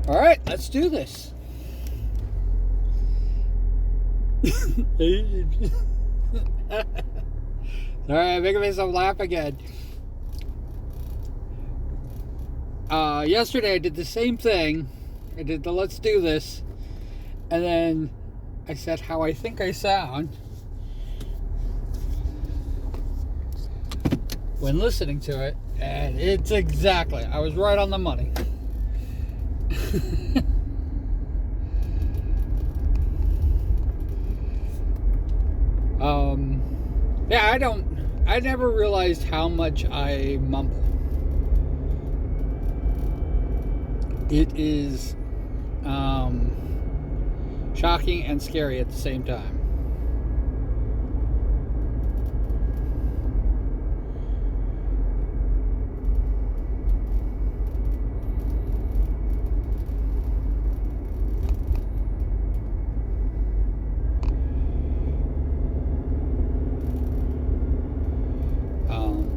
All right, let's do this. All right, making myself laugh again. Yesterday I did the same thing. I did the let's do this. And then I said how I think I sound when listening to it. And it's exactly, I was right on the money. Yeah, I never realized how much I mumble. It is shocking and scary at the same time.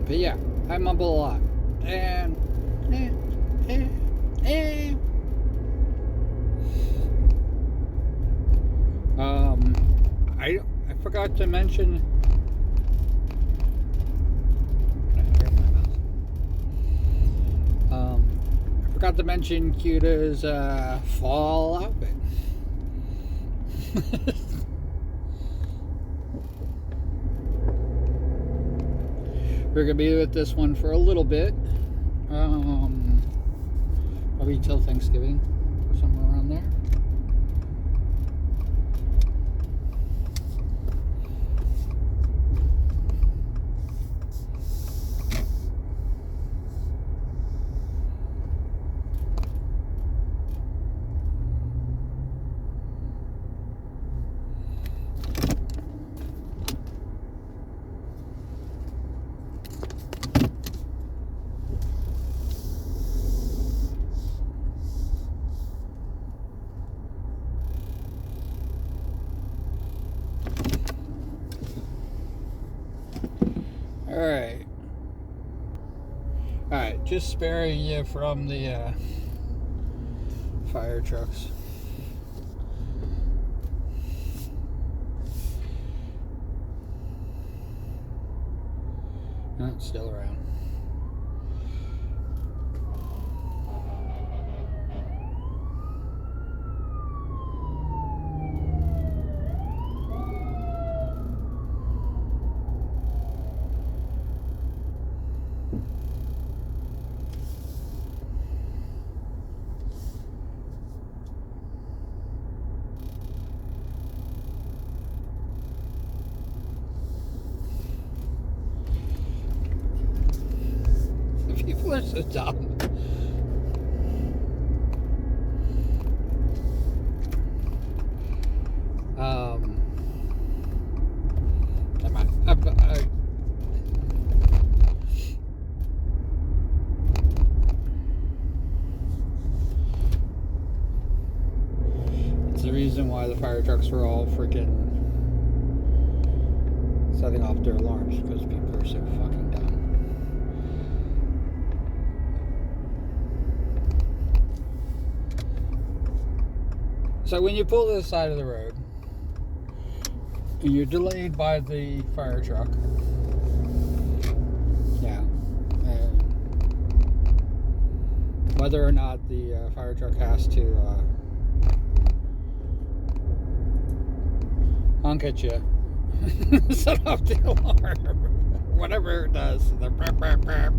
But yeah, I mumble a lot. And I forgot to mention. I forgot to mention Cuta's fall outfit. We're gonna be with this one for a little bit, probably till Thanksgiving or somewhere around there. Alright, just sparing you from the fire trucks. No, it's still around. People are so dumb. It's the reason why the fire trucks were all freaking setting off their alarms, because people are so fucking dumb. So when you pull to the side of the road and you're delayed by the fire truck, yeah, and whether or not the fire truck has to honk at you, set off the alarm, whatever it does, the burp, burp, burp.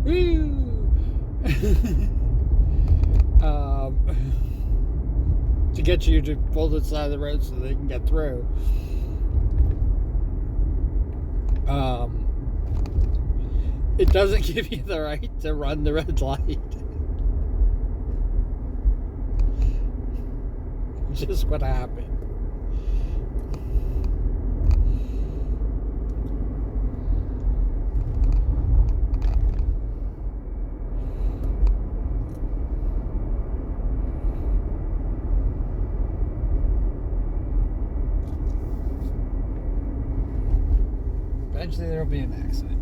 Woo! To get you to pull to the side of the road so they can get through. It doesn't give you the right to run the red light. Just what happened. Eventually there'll be an accident.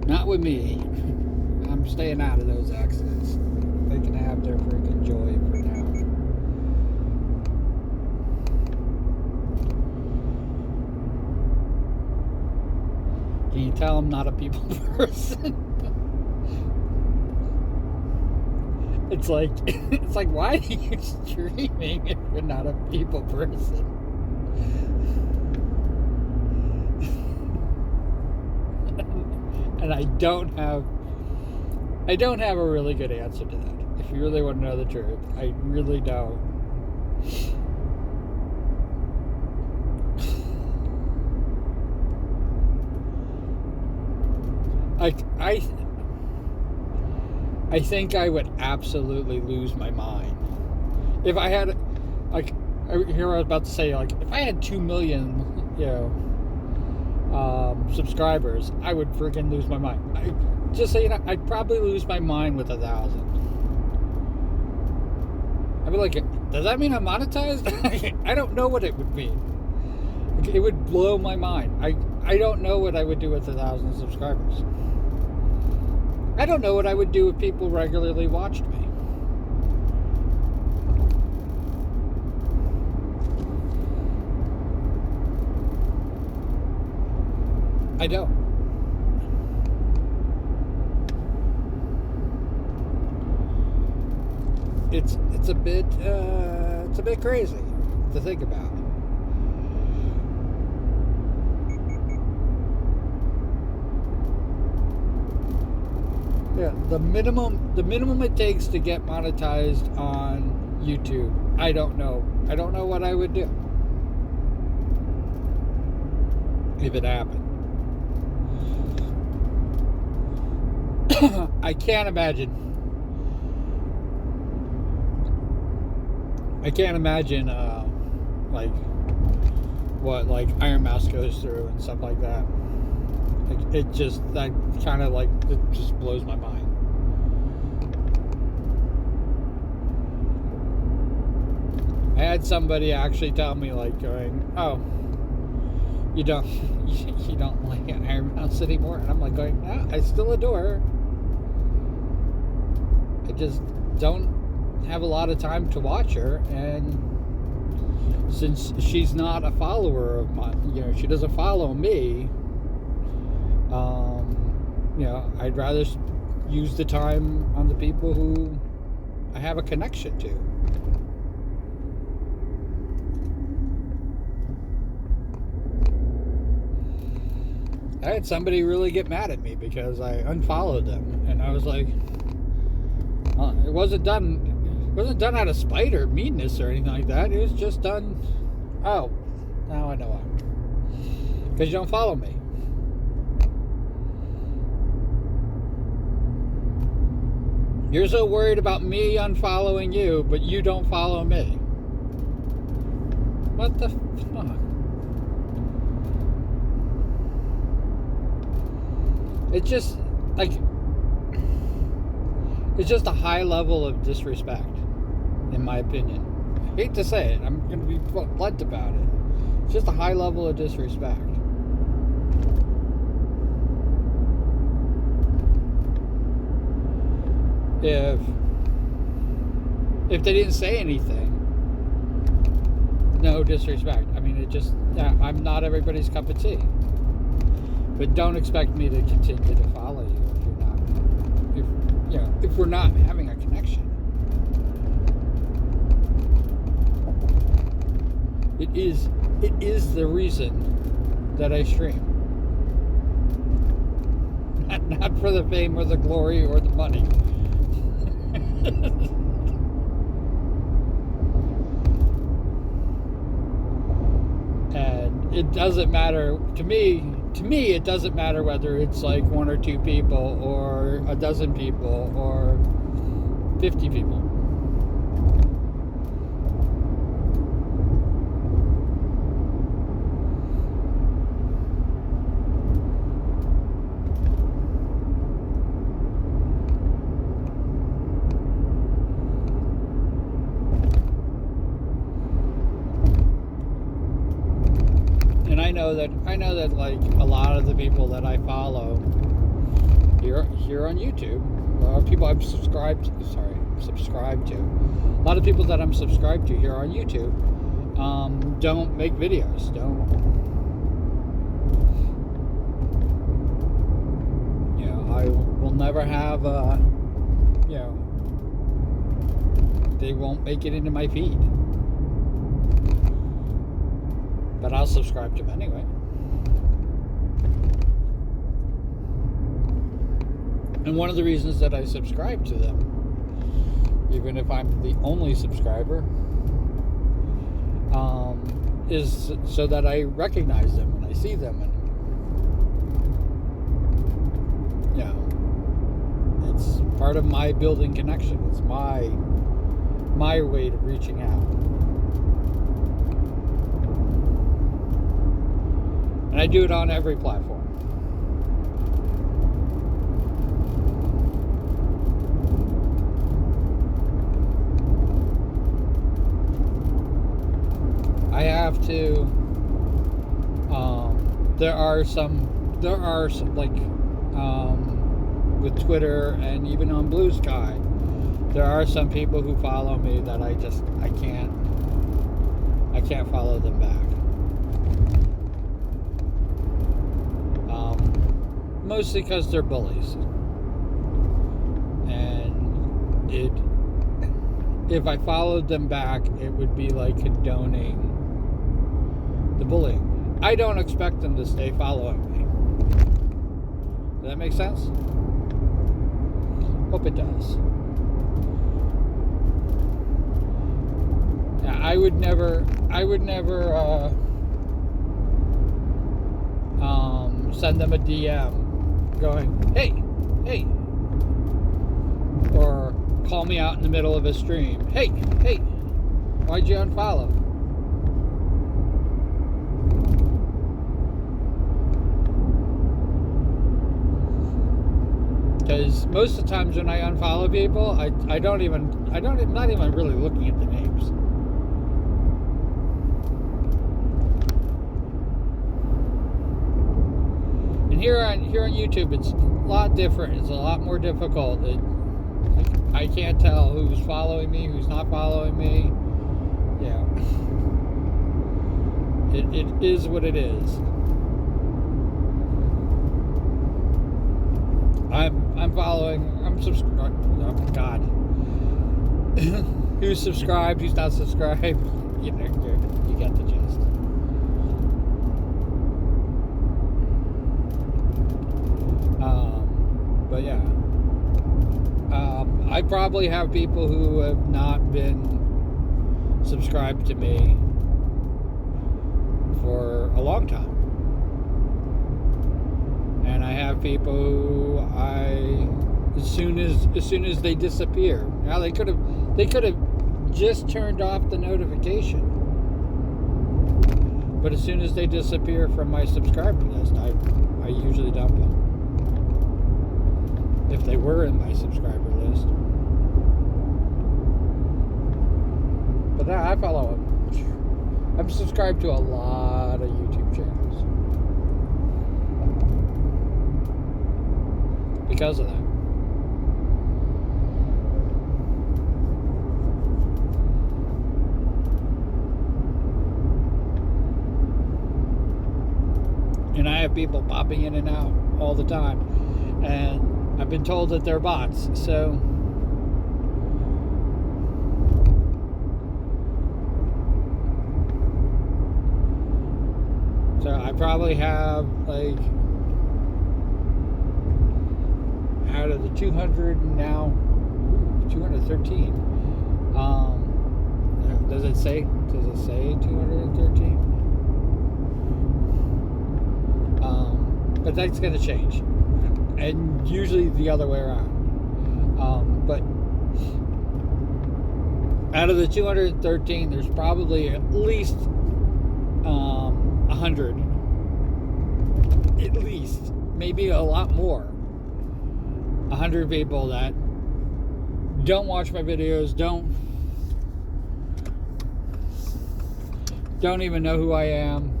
Not with me. I'm staying out of those accidents. they can have their freaking joy for now. Can you tell I'm not a people person? It's like why are you streaming if you're not a people person? And I don't have a really good answer to that. If you really want to know the truth, I really don't. I think I would absolutely lose my mind if I had, like, here I was about to say, like, if I had 2 million, subscribers, I would freaking lose my mind. Just so you know, I'd probably lose my mind with 1,000. I'd be like, does that mean I'm monetized? I don't know what it would mean. It would blow my mind. I don't know what I would do with 1,000 subscribers. I don't know what I would do if people regularly watched me. I don't. It's a bit crazy to think about. Yeah, the minimum it takes to get monetized on YouTube, I don't know. I don't know what I would do if it happened. I can't imagine. Like what Iron Mouse goes through and stuff like that. It just blows my mind. I had somebody actually tell me, going, "Oh, you don't like Iron Mouse anymore?" And I'm going, "No, I still adore her. I just don't have a lot of time to watch her, and since she's not a follower of mine, she doesn't follow me. I'd rather use the time on the people who I have a connection to." I had somebody really get mad at me because I unfollowed them, and I was like, it wasn't done out of spite or meanness or anything like that. It was just done. Oh, now I know why. Because you don't follow me. You're so worried about me unfollowing you, but you don't follow me. What the fuck? It's just it's just a high level of disrespect, in my opinion. I hate to say it. I'm going to be blunt about it. It's just a high level of disrespect. If they didn't say anything, no disrespect. I mean, I'm not everybody's cup of tea. But don't expect me to continue to follow you if we're not having a connection. It is the reason that I stream. Not for the fame or the glory or the money. And it doesn't matter to me, it doesn't matter whether it's 1 or 2 people or a dozen people or 50 people. I know that a lot of the people that I follow here on YouTube, people I've subscribed to, I'm subscribed to. A lot of people that I'm subscribed to here on YouTube don't make videos. I will never have. They won't make it into my feed. But I'll subscribe to them anyway. And one of the reasons that I subscribe to them, even if I'm the only subscriber, is so that I recognize them when I see them. And, it's part of my building connection. It's my way of reaching out. And I do it on every platform. I have to. There are some like with Twitter and even on Blue Sky, there are some people who follow me that I can't follow them back. Mostly because they're bullies, and if I followed them back, it would be like condoning the bullying. I don't expect them to stay following me. Does that make sense? Hope it does. Yeah, I would never send them a DM going, hey, or call me out in the middle of a stream. Hey, why'd you unfollow? Because most of the times when I unfollow people, I'm not even really looking at the names. And here on YouTube, it's a lot different. It's a lot more difficult. I can't tell who's following me, who's not following me. Yeah. It is what it is. I'm subscribed. Oh God. Who's subscribed, who's not subscribed. You get the gist. But yeah. I probably have people who have not been subscribed to me for a long time. And I have people who as soon as they disappear. Now they could have just turned off the notification. But as soon as they disappear from my subscriber list, I usually dump them. If they were in my subscriber list. But I follow them. I'm subscribed to a lot of YouTube channels. Because of that. And I have people popping in and out all the time. And I've been told that they're bots. So I probably have like out of the 200 now 213. Does it say 213? But that's going to change, and usually the other way around. But out of the 213, there's probably at least 100, at least, maybe a lot more. 100 people that don't watch my videos, don't even know who I am,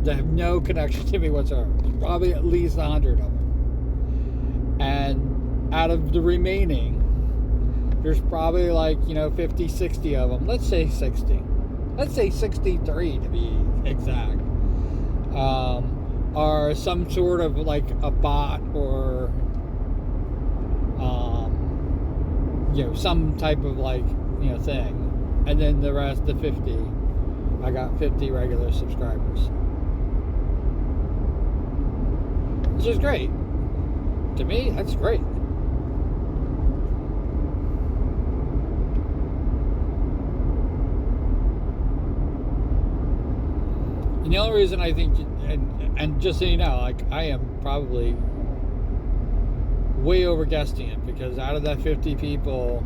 that have no connection to me whatsoever. Probably at least 100 of them. And out of the remaining, there's probably like, 50, 60 of them. Let's say 60. Let's say 63 to be exact. Are some sort of like a bot or some type of like thing, and then the rest, the 50, I got 50 regular subscribers, which is great. To me, that's great. And the only reason I think, and just so you know, like, I am probably way over guessing it, because out of that 50 people,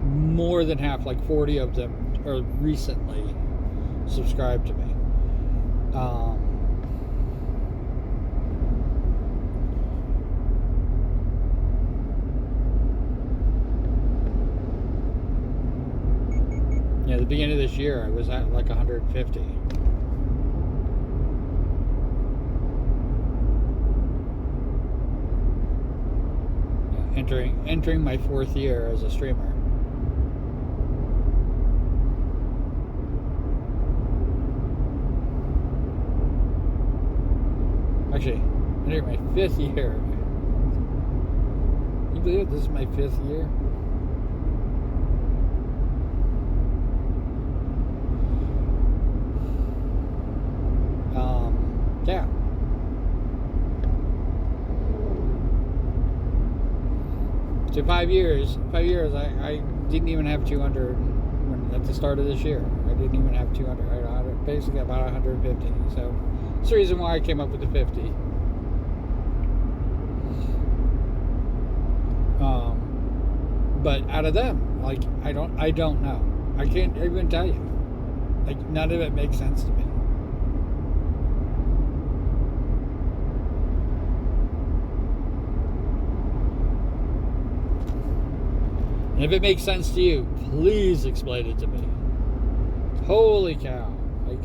more than half, like 40 of them, are recently subscribed to me. At the beginning of this year, I was at like 150. Entering my 4th year as a streamer. Actually, entering my 5th year. Can you believe it? This is my 5th year. Yeah. So 5 years, I didn't even have 200 at the start of this year. I didn't even have 200. I had basically about 150. So that's the reason why I came up with the 50. But out of them, like, I don't know. I can't even tell you. Like, none of it makes sense to me. And if it makes sense to you, please explain it to me. Holy cow. Like,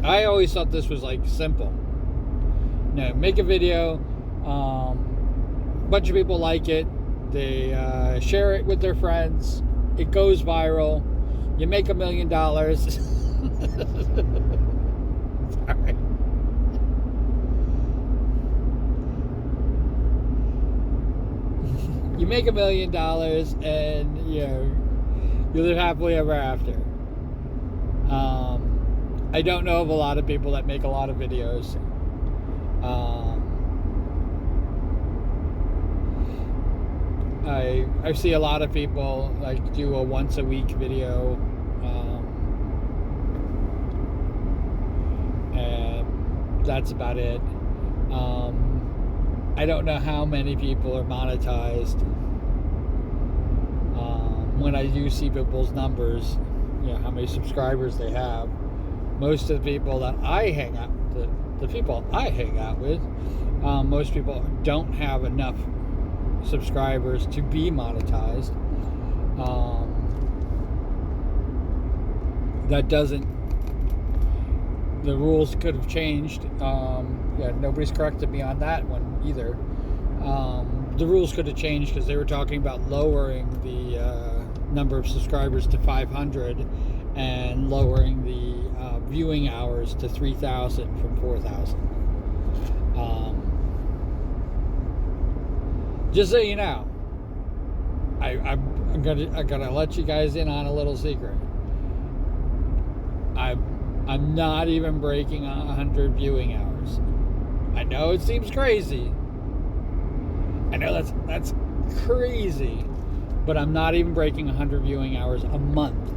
I always thought this was like simple. Make a video, a bunch of people like it, they share it with their friends, it goes viral, you make $1 million. Sorry. You make $1 million, and you live happily ever after. I don't know of a lot of people that make a lot of videos. I see a lot of people like do a once a week video, and that's about it. I don't know how many people are monetized. When I do see people's numbers, how many subscribers they have, most of the people that I hang out, the people I hang out with, most people don't have enough subscribers to be monetized. That doesn't, the rules could have changed. Nobody's corrected me on that one either. The rules could have changed because they were talking about lowering the number of subscribers to 500 and lowering the viewing hours to 3,000 from 4,000. Just so you know, I'm gonna let you guys in on a little secret. I'm not even breaking 100 viewing hours. I know it seems crazy. I know that's crazy, but I'm not even breaking 100 viewing hours a month.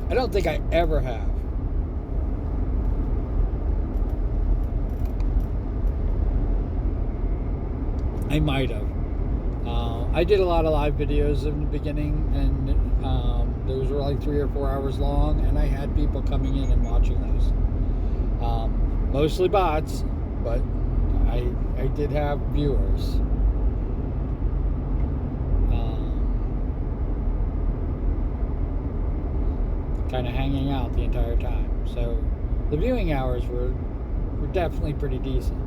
I don't think I ever have. I might have. I did a lot of live videos in the beginning, and those were like 3 or 4 hours long, and I had people coming in and watching those. Mostly bots, but I did have viewers. kind of hanging out the entire time. So the viewing hours were definitely pretty decent.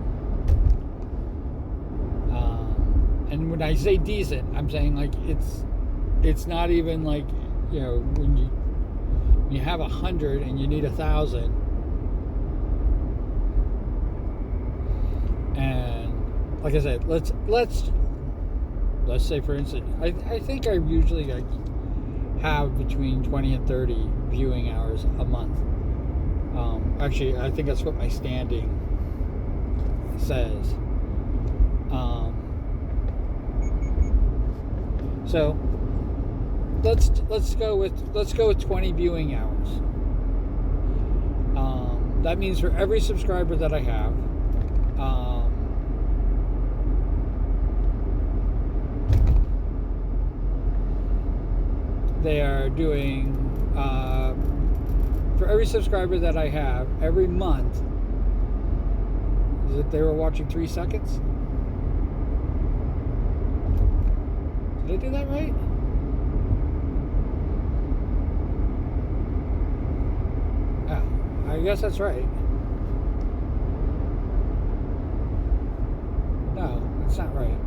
And when I say decent, I'm saying like it's not even like, you know, when you have 100 and you need 1,000, and like I said, let's say for instance, I think I usually like have between 20 and 30 viewing hours a month. Actually, I think that's what my standing says. So let's go with 20 viewing hours. That means for every subscriber that I have, they are doing, for every subscriber that I have every month, is it they were watching 3 seconds? Did I do that right? Oh, I guess that's right. No, that's not right.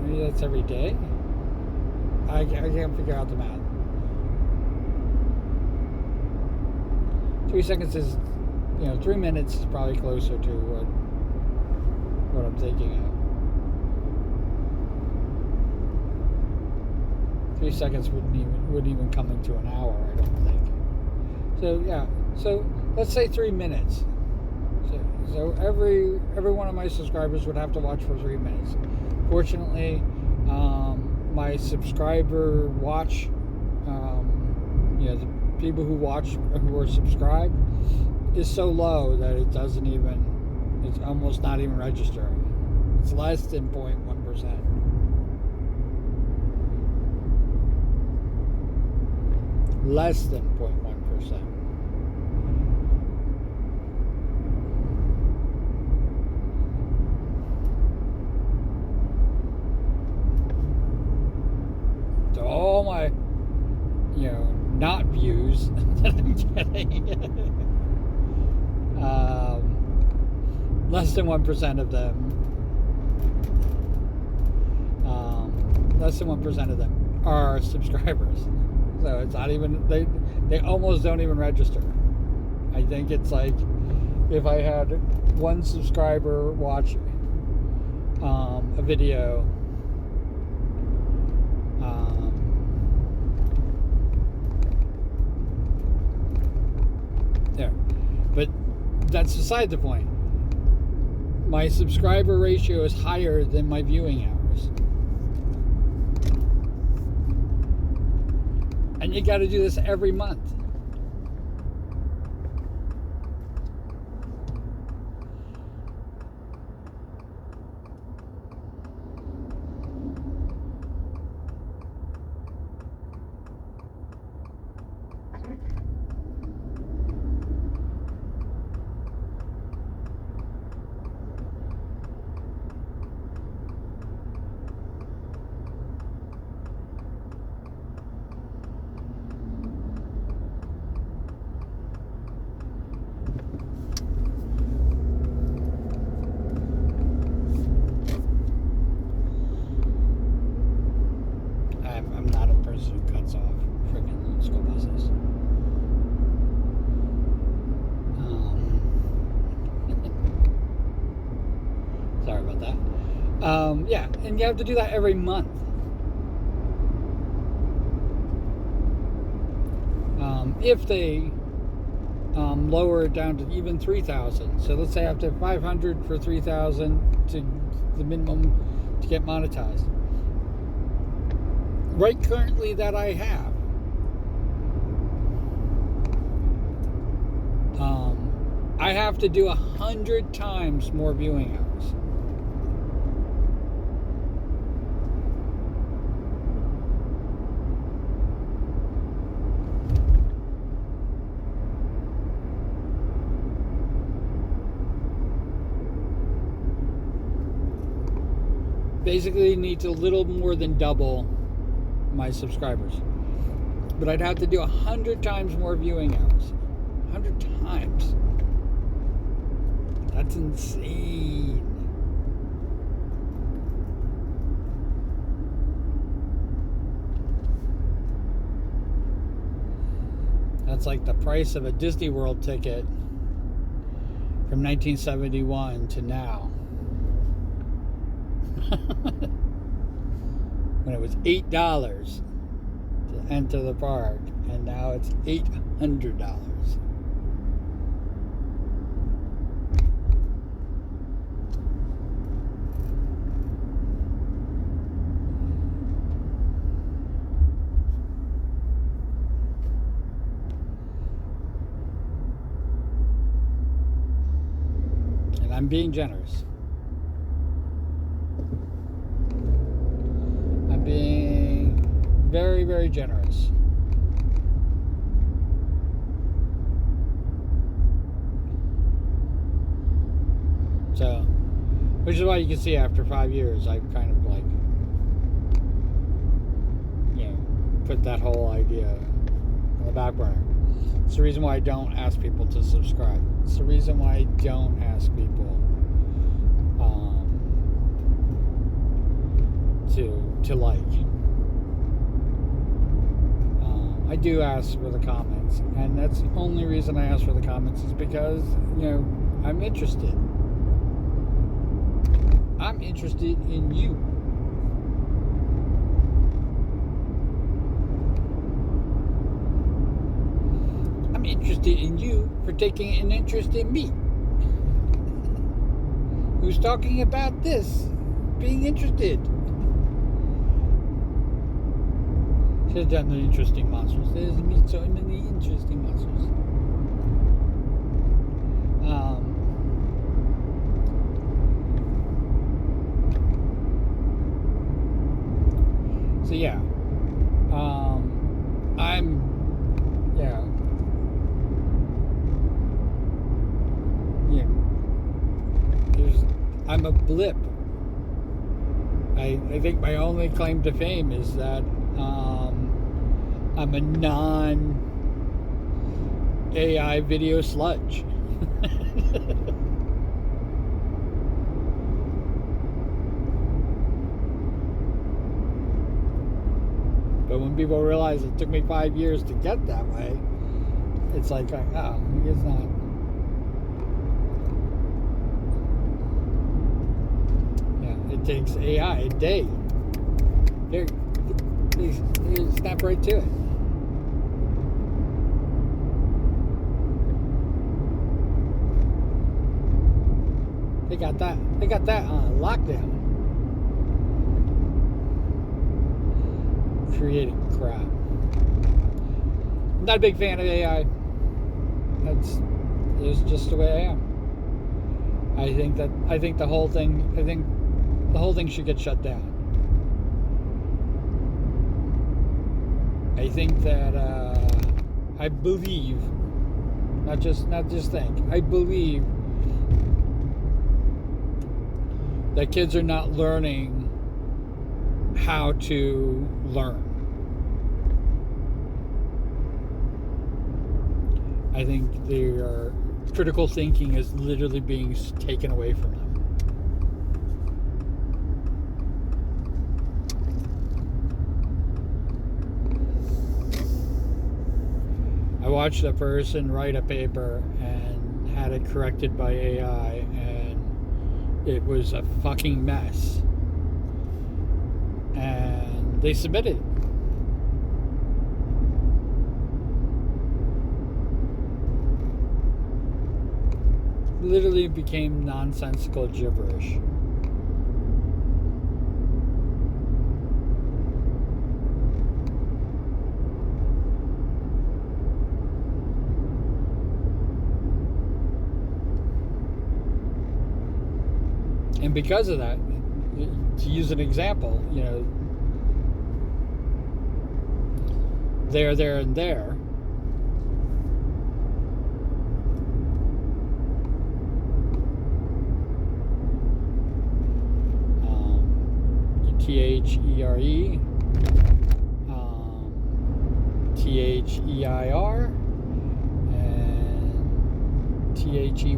Maybe that's every day? I can't figure out the math. 3 seconds is, 3 minutes is probably closer to what I'm thinking of. 3 seconds wouldn't even come into an hour, I don't think. So yeah, so let's say 3 minutes. So every one of my subscribers would have to watch for 3 minutes. Fortunately, my subscriber watch, the people who are subscribed, is so low that it's almost not even registering. It's less than 0.1%. Less than 0.1%. So all my, not views that I'm getting, less than 1% of them, are subscribers. So it's not even, they almost don't even register. I think it's like, if I had one subscriber watch a video, there. But that's beside the point. My subscriber ratio is higher than my viewing hours. And you got to do this every month. I'm not a person who cuts off freaking school buses. Sorry about that. Yeah, and you have to do that every month. If they lower it down to even 3,000, so let's say I have to have 500 for 3,000 to the minimum to get monetized. Right currently that I have, I have to do 100 times more viewing hours. basically needs a little more than double my subscribers. But I'd have to do 100 times more viewing hours. 100 times. That's insane. That's like the price of a Disney World ticket from 1971 to now. When it was $8 to enter the park, and now it's $800. And I'm being generous. I'm being very, very generous. So, which is why you can see after 5 years, I've kind of like, put that whole idea on the back burner. It's the reason why I don't ask people to subscribe. It's the reason why I don't ask people to like. I do ask for the comments, and that's the only reason I ask for the comments is because, I'm interested. I'm interested in you. I'm interested in you for taking an interest in me. Who's talking about this? Being interested. Should have done the interesting monsters. There's so many interesting monsters. So yeah, I'm a blip. I think my only claim to fame is that I'm a non-AI video sludge. But when people realize it took me 5 years to get that way, it's like, oh, it's not. Yeah, it takes AI a day. They snap right to it. They got that on lockdown. Creating crap. I'm not a big fan of AI. It's just the way I am. I think the whole thing should get shut down. I think that I believe, not just think, I believe that kids are not learning how to learn. I think their critical thinking is literally being taken away from them. I watched a person write a paper and had it corrected by AI, and it was a fucking mess. And they submitted it. Literally became nonsensical gibberish. And because of that, to use an example, there, and there. THERE, THEIR, and THEY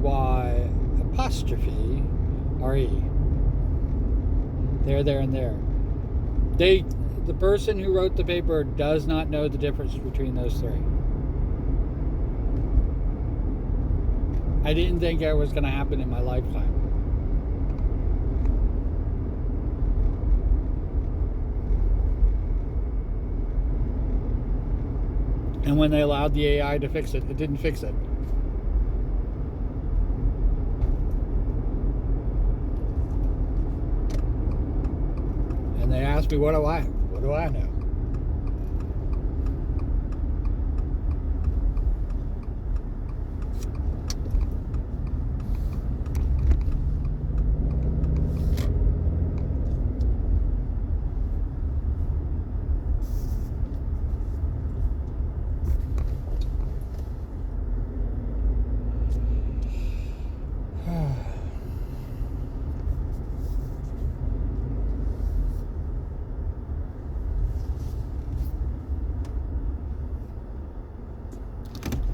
apostrophe RE. There, and there. The person who wrote the paper does not know the difference between those three. I didn't think that was going to happen in my lifetime. And when they allowed the AI to fix it, it didn't fix it. And they asked me, what do I know?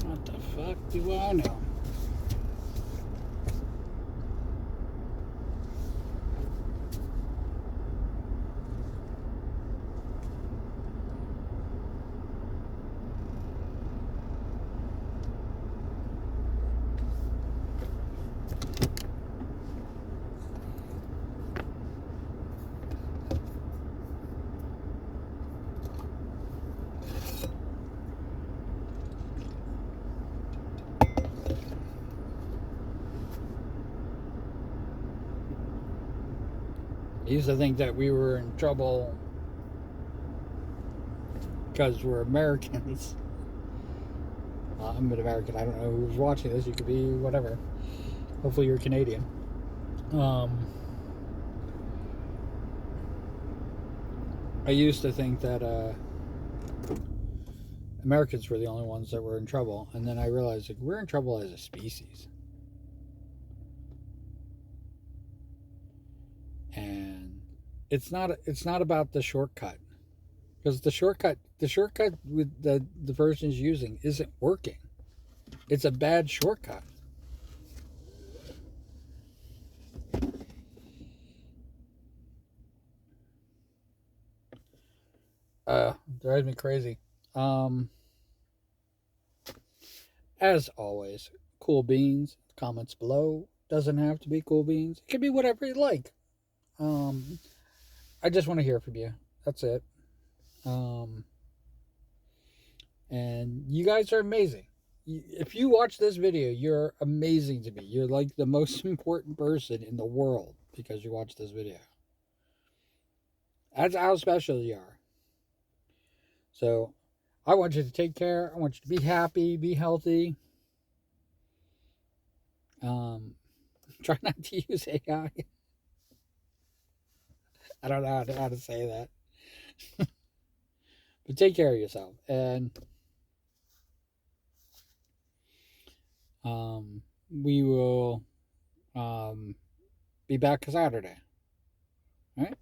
What the fuck do I know? I used to think that we were in trouble because we're Americans. I'm an American. I don't know who's watching this. You could be whatever. Hopefully you're Canadian. I used to think that Americans were the only ones that were in trouble, and then I realized like we're in trouble as a species. And it's not about the shortcut, because the shortcut with the person is using isn't working. It's a bad shortcut. Drives me crazy. As always, cool beans. Comments below. Doesn't have to be cool beans. It can be whatever you like. I just want to hear from you. That's it. And you guys are amazing. If you watch this video, you're amazing to me. You're like the most important person in the world because you watch this video. That's how special you are. So I want you to take care. I want you to be happy, be healthy. Try not to use AI. I don't know how to say that. But take care of yourself. And we will be back Saturday. All right?